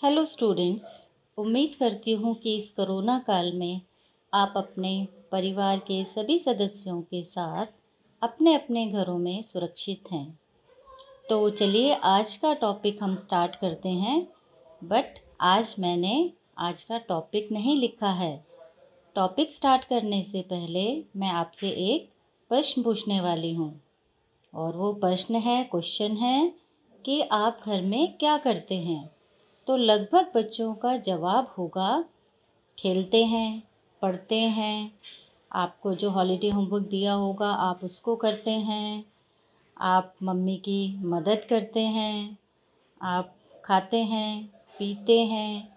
Hello students. उम्मीद करती हूँ कि इस कोरोना काल में आप अपने परिवार के सभी सदस्यों के साथ अपने अपने घरों में सुरक्षित हैं। तो चलिए आज का टॉपिक हम स्टार्ट करते हैं। बट आज मैंने आज का टॉपिक नहीं लिखा है। टॉपिक स्टार्ट करने से पहले मैं आपसे एक प्रश्न पूछने वाली हूँ, और वो क्वेश्चन है कि आप घर में क्या करते हैं। तो लगभग बच्चों का जवाब होगा खेलते हैं, पढ़ते हैं, आपको जो हॉलीडे होमवर्क दिया होगा आप उसको करते हैं, आप मम्मी की मदद करते हैं, आप खाते हैं, पीते हैं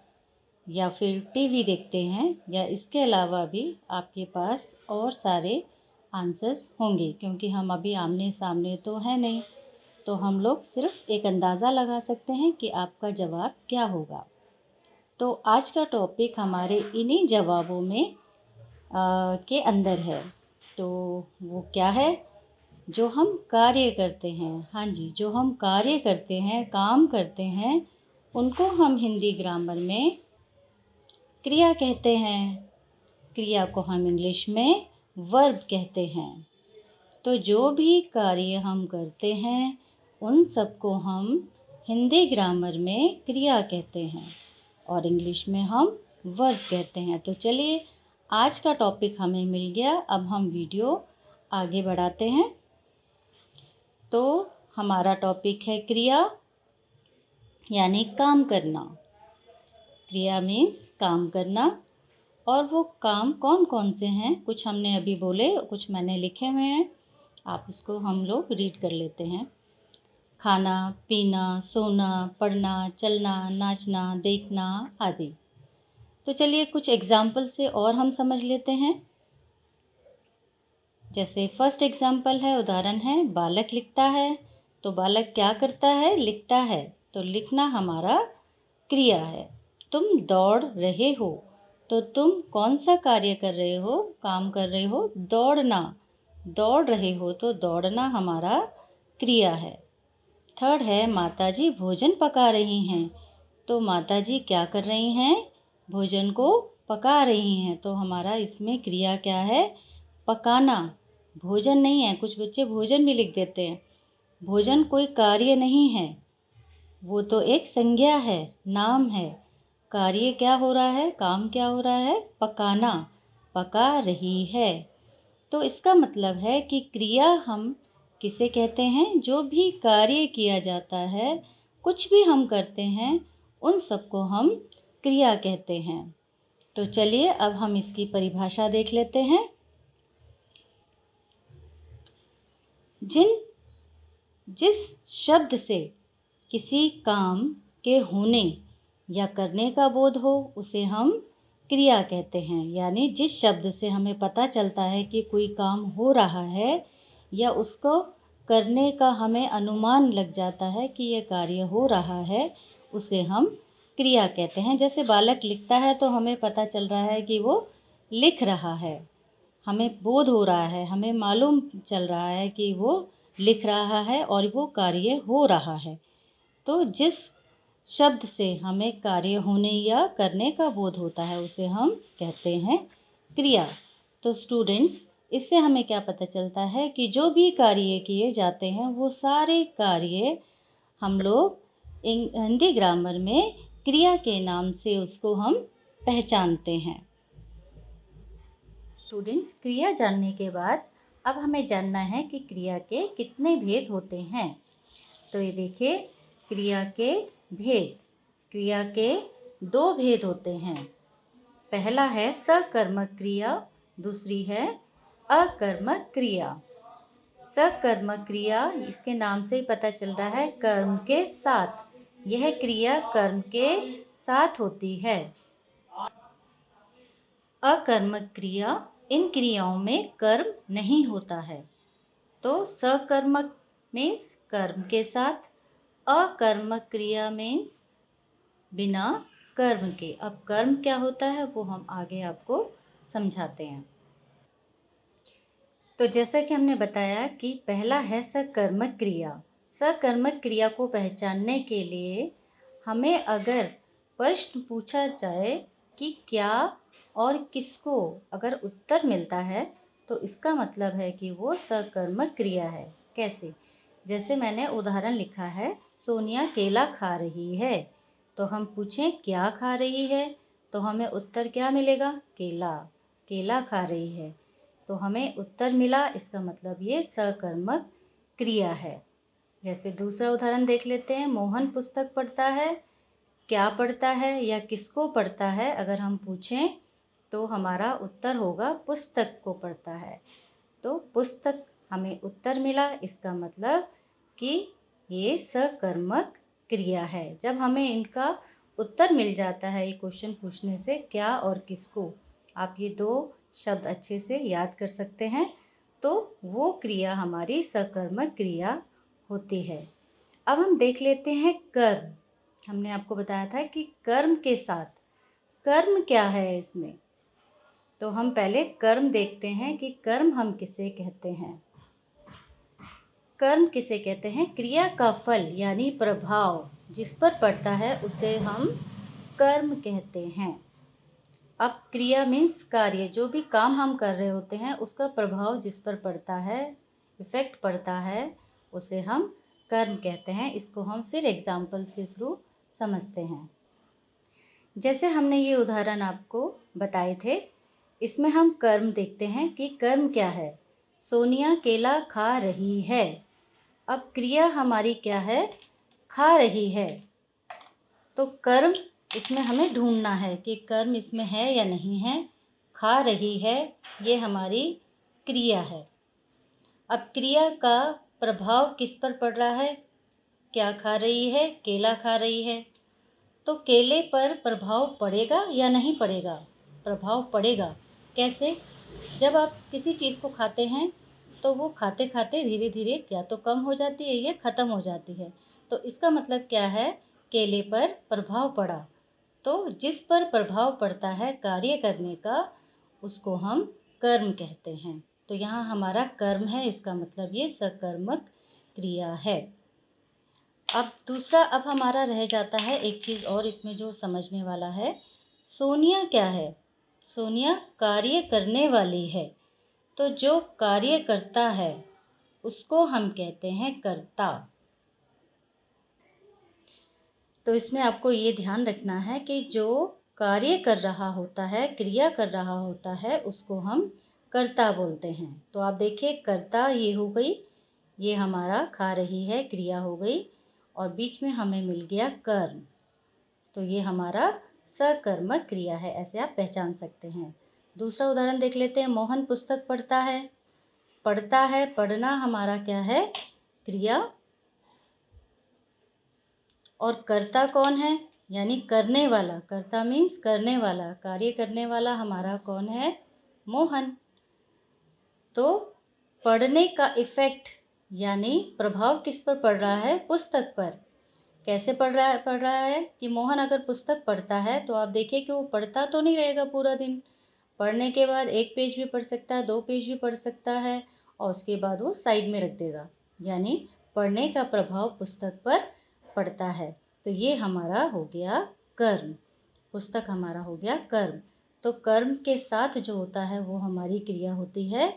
या फिर टीवी देखते हैं, या इसके अलावा भी आपके पास और सारे आंसर्स होंगे, क्योंकि हम अभी आमने सामने तो हैं नहीं। तो हम लोग सिर्फ एक अंदाज़ा लगा सकते हैं कि आपका जवाब क्या होगा। तो आज का टॉपिक हमारे इन्हीं जवाबों में के अंदर है। तो वो क्या है? जो हम कार्य करते हैं, हाँ जी, जो हम कार्य करते हैं, काम करते हैं, उनको हम हिंदी ग्रामर में क्रिया कहते हैं। क्रिया को हम इंग्लिश में वर्ब कहते हैं। तो जो भी कार्य हम करते हैं उन सबको हम हिंदी ग्रामर में क्रिया कहते हैं और इंग्लिश में हम वर्ब कहते हैं। तो चलिए आज का टॉपिक हमें मिल गया। अब हम वीडियो आगे बढ़ाते हैं। तो हमारा टॉपिक है क्रिया, यानी काम करना। क्रिया मीन्स काम करना। और वो काम कौन कौन से हैं, कुछ हमने अभी बोले, कुछ मैंने लिखे हुए हैं, आप उसको हम लोग रीड कर लेते हैं। खाना, पीना, सोना, पढ़ना, चलना, नाचना, देखना आदि। तो चलिए कुछ एग्जाम्पल से और हम समझ लेते हैं। जैसे फर्स्ट एग्जाम्पल है, उदाहरण है, बालक लिखता है। तो बालक क्या करता है? लिखता है। तो लिखना हमारा क्रिया है। तुम दौड़ रहे हो, तो तुम कौन सा कार्य कर रहे हो? काम कर रहे हो दौड़ना। दौड़ रहे हो तो दौड़ना हमारा क्रिया है। थर्ड है, माताजी भोजन पका रही हैं। तो माताजी क्या कर रही हैं? भोजन को पका रही हैं। तो हमारा इसमें क्रिया क्या है? पकाना। भोजन नहीं है, कुछ बच्चे भोजन भी लिख देते हैं। भोजन कोई कार्य नहीं है, वो तो एक संज्ञा है, नाम है। कार्य क्या हो रहा है? काम क्या हो रहा है? पकाना, पका रही है। तो इसका मतलब है कि क्रिया हम किसे कहते हैं? जो भी कार्य किया जाता है, कुछ भी हम करते हैं, उन सबको हम क्रिया कहते हैं। तो चलिए अब हम इसकी परिभाषा देख लेते हैं। जिस शब्द से किसी काम के होने या करने का बोध हो उसे हम क्रिया कहते हैं। यानी जिस शब्द से हमें पता चलता है कि कोई काम हो रहा है या उसको करने का हमें अनुमान लग जाता है कि यह कार्य हो रहा है, उसे हम क्रिया कहते हैं। जैसे बालक लिखता है तो हमें पता चल रहा है कि वो लिख रहा है, हमें बोध हो रहा है, हमें मालूम चल रहा है कि वो लिख रहा है और वो कार्य हो रहा है। तो जिस शब्द से हमें कार्य होने या करने का बोध होता है उसे हम कहते हैं क्रिया। तो स्टूडेंट्स, इससे हमें क्या पता चलता है कि जो भी कार्य किए जाते हैं वो सारे कार्य हम लोग हिंदी ग्रामर में क्रिया के नाम से उसको हम पहचानते हैं। स्टूडेंट्स, क्रिया जानने के बाद अब हमें जानना है कि क्रिया के कितने भेद होते हैं। तो ये देखिए, क्रिया के भेद। क्रिया के दो भेद होते हैं। पहला है सकर्मक क्रिया, दूसरी है अकर्मक क्रिया। सकर्मक क्रिया, इसके नाम से ही पता चल रहा है, कर्म के साथ। यह क्रिया कर्म के साथ होती है। अकर्मक क्रिया, इन क्रियाओं में कर्म नहीं होता है। तो सकर्मक मीन्स कर्म के साथ, अकर्मक क्रिया मीन्स बिना कर्म के। अब कर्म क्या होता है वो हम आगे आपको समझाते हैं। तो जैसा कि हमने बताया कि पहला है सकर्मक क्रिया। सकर्मक क्रिया को पहचानने के लिए हमें अगर प्रश्न पूछा जाए कि क्या और किसको अगर उत्तर मिलता है तो इसका मतलब है कि वो सकर्मक क्रिया है। कैसे? जैसे मैंने उदाहरण लिखा है, सोनिया केला खा रही है। तो हम पूछें क्या खा रही है, तो हमें उत्तर क्या मिलेगा? केला। केला खा रही है, तो हमें उत्तर मिला, इसका मतलब ये सकर्मक क्रिया है। जैसे दूसरा उदाहरण देख लेते हैं, मोहन पुस्तक पढ़ता है। क्या पढ़ता है या किसको पढ़ता है अगर हम पूछें तो हमारा उत्तर होगा पुस्तक को पढ़ता है। तो पुस्तक हमें उत्तर मिला, इसका मतलब कि ये सकर्मक क्रिया है। जब हमें इनका उत्तर मिल जाता है ये क्वेश्चन पूछने से, क्या और किसको, आप ये दो शब्द अच्छे से याद कर सकते हैं, तो वो क्रिया हमारी सकर्मक क्रिया होती है। अब हम देख लेते हैं कर्म। हमने आपको बताया था कि कर्म के साथ, कर्म क्या है इसमें, तो हम पहले कर्म देखते हैं कि कर्म हम किसे कहते हैं। कर्म किसे कहते हैं? क्रिया का फल यानी प्रभाव जिस पर पड़ता है उसे हम कर्म कहते हैं। अब क्रिया मीन्स कार्य, जो भी काम हम कर रहे होते हैं उसका प्रभाव जिस पर पड़ता है, इफेक्ट पड़ता है, उसे हम कर्म कहते हैं। इसको हम फिर एग्जाम्पल के थ्रू समझते हैं। जैसे हमने ये उदाहरण आपको बताए थे, इसमें हम कर्म देखते हैं कि कर्म क्या है। सोनिया केला खा रही है। अब क्रिया हमारी क्या है? खा रही है। तो कर्म इसमें हमें ढूंढना है कि कर्म इसमें है या नहीं है। खा रही है ये हमारी क्रिया है। अब क्रिया का प्रभाव किस पर पड़ रहा है? क्या खा रही है? केला खा रही है। तो केले पर प्रभाव पड़ेगा या नहीं पड़ेगा? प्रभाव पड़ेगा। कैसे? जब आप किसी चीज़ को खाते हैं तो वो खाते खाते धीरे धीरे या तो कम हो जाती है या ख़त्म हो जाती है। तो इसका मतलब क्या है? केले पर प्रभाव पड़ा। तो जिस पर प्रभाव पड़ता है कार्य करने का, उसको हम कर्म कहते हैं। तो यहाँ हमारा कर्म है, इसका मतलब ये सकर्मक क्रिया है। अब हमारा रह जाता है एक चीज़ और इसमें जो समझने वाला है। सोनिया क्या है? सोनिया कार्य करने वाली है। तो जो कार्य करता है उसको हम कहते हैं कर्ता। तो इसमें आपको ये ध्यान रखना है कि जो कार्य कर रहा होता है, क्रिया कर रहा होता है, उसको हम कर्ता बोलते हैं। तो आप देखिए, कर्ता ये हो गई, ये हमारा खा रही है क्रिया हो गई, और बीच में हमें मिल गया कर्म। तो ये हमारा सकर्मक क्रिया है, ऐसे आप पहचान सकते हैं। दूसरा उदाहरण देख लेते हैं, मोहन पुस्तक पढ़ता है। पढ़ता है, पढ़ना हमारा क्या है? क्रिया। और कर्ता कौन है? यानी करने वाला। कर्ता मीन्स करने वाला, कार्य करने वाला हमारा कौन है? मोहन। तो पढ़ने का इफेक्ट यानी प्रभाव किस पर पड़ रहा है? पुस्तक पर। कैसे पढ़ रहा है कि मोहन अगर पुस्तक पढ़ता है तो आप देखिए कि वो पढ़ता तो नहीं रहेगा पूरा दिन। पढ़ने के बाद 1 पेज भी पढ़ सकता है, 2 पेज भी पढ़ सकता है, और उसके बाद वो साइड में रख देगा। यानी पढ़ने का प्रभाव पुस्तक पर पड़ता है। तो ये हमारा हो गया कर्म। पुस्तक हमारा हो गया कर्म। तो कर्म के साथ जो होता है वो हमारी क्रिया होती है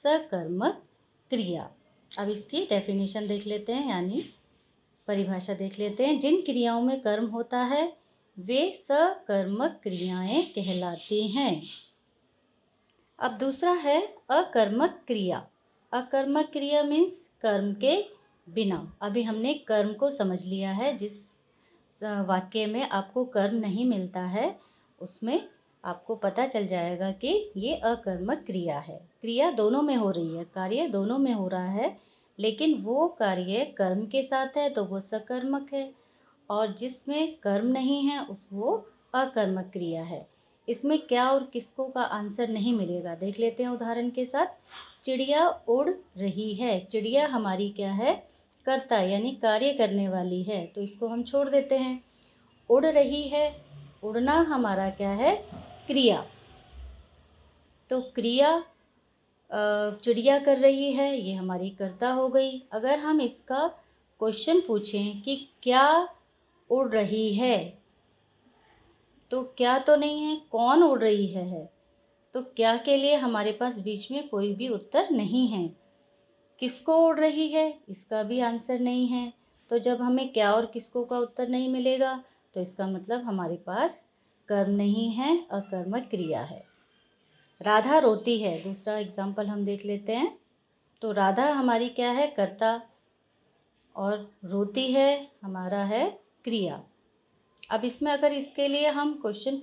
सकर्मक क्रिया। अब इसकी डेफिनेशन देख लेते हैं, यानी परिभाषा देख लेते हैं। जिन क्रियाओं में कर्म होता है वे सकर्मक क्रियाएं कहलाती हैं। अब दूसरा है अकर्मक क्रिया। अकर्मक क्रिया मीन्स कर्म के बिना। अभी हमने कर्म को समझ लिया है। जिस वाक्य में आपको कर्म नहीं मिलता है उसमें आपको पता चल जाएगा कि ये अकर्मक क्रिया है। क्रिया दोनों में हो रही है, कार्य दोनों में हो रहा है, लेकिन वो कार्य कर्म के साथ है तो वो सकर्मक है, और जिसमें कर्म नहीं है वो अकर्मक क्रिया है। इसमें क्या और किसको का आंसर नहीं मिलेगा। देख लेते हैं उदाहरण के साथ। चिड़िया उड़ रही है। चिड़िया हमारी क्या है? कर्ता, यानी कार्य करने वाली है, तो इसको हम छोड़ देते हैं। उड़ रही है, उड़ना हमारा क्या है? क्रिया। तो क्रिया चिड़िया कर रही है, ये हमारी कर्ता हो गई। अगर हम इसका क्वेश्चन पूछें कि क्या उड़ रही है, तो क्या तो नहीं है, कौन उड़ रही है। तो क्या के लिए हमारे पास बीच में कोई भी उत्तर नहीं है। किसको उड़ रही है, इसका भी आंसर नहीं है। तो जब हमें क्या और किसको का उत्तर नहीं मिलेगा तो इसका मतलब हमारे पास कर्म नहीं है, अकर्मक क्रिया है। राधा रोती है, दूसरा एग्जाम्पल हम देख लेते हैं। तो राधा हमारी क्या है, कर्ता, और रोती है हमारा है क्रिया। अब इसमें अगर इसके लिए हम प्रश्न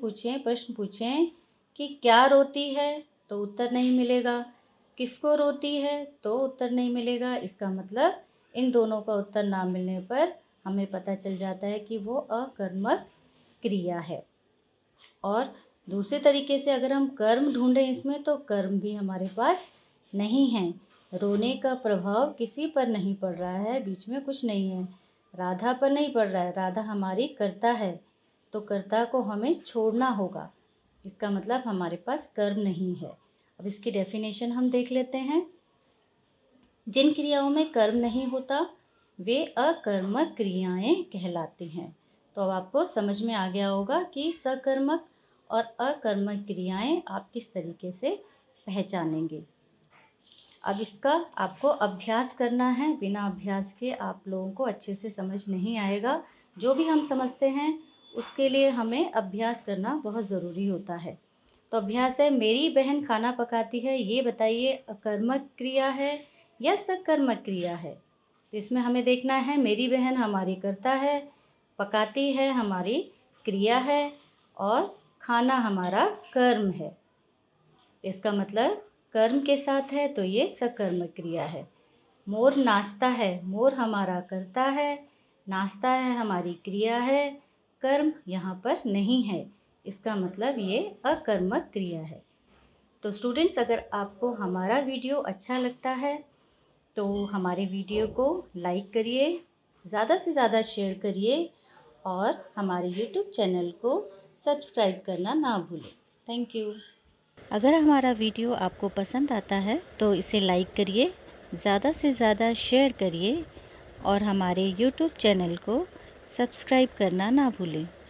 पूछें कि क्या रोती है तो उत्तर नहीं मिलेगा, किसको रोती है तो उत्तर नहीं मिलेगा। इसका मतलब इन दोनों का उत्तर ना मिलने पर हमें पता चल जाता है कि वो अकर्मक क्रिया है। और दूसरे तरीके से अगर हम कर्म ढूंढें इसमें, तो कर्म भी हमारे पास नहीं है। रोने का प्रभाव किसी पर नहीं पड़ रहा है, बीच में कुछ नहीं है। राधा पर नहीं पड़ रहा है, राधा हमारी कर्ता है, तो कर्ता को हमें छोड़ना होगा। इसका मतलब हमारे पास कर्म नहीं है। अब इसकी डेफिनेशन हम देख लेते हैं। जिन क्रियाओं में कर्म नहीं होता वे अकर्मक क्रियाएं कहलाती हैं। तो अब आपको समझ में आ गया होगा कि सकर्मक और अकर्मक क्रियाएं आप किस तरीके से पहचानेंगे। अब इसका आपको अभ्यास करना है, बिना अभ्यास के आप लोगों को अच्छे से समझ नहीं आएगा। जो भी हम समझते हैं उसके लिए हमें अभ्यास करना बहुत ज़रूरी होता है। तो अभ्यास है, मेरी बहन खाना पकाती है, ये बताइए अकर्मक क्रिया है या सकर्मक क्रिया है। तो इसमें हमें देखना है, मेरी बहन हमारी कर्ता है, पकाती है हमारी क्रिया है, और खाना हमारा कर्म है। इसका मतलब कर्म के साथ है तो ये सकर्मक क्रिया है। मोर नाचता है, मोर हमारा कर्ता है, नाचता है हमारी क्रिया है, कर्म यहाँ पर नहीं है। इसका मतलब ये अकर्मक क्रिया है। तो स्टूडेंट्स, अगर आपको हमारा वीडियो अच्छा लगता है तो हमारे वीडियो को लाइक करिए, ज़्यादा से ज़्यादा शेयर करिए, और हमारे यूट्यूब चैनल को सब्सक्राइब करना ना भूलें। Thank you. अगर हमारा वीडियो आपको पसंद आता है तो इसे लाइक करिए, ज़्यादा से ज़्यादा शेयर करिए, और हमारे यूट्यूब चैनल को सब्सक्राइब करना ना भूलें।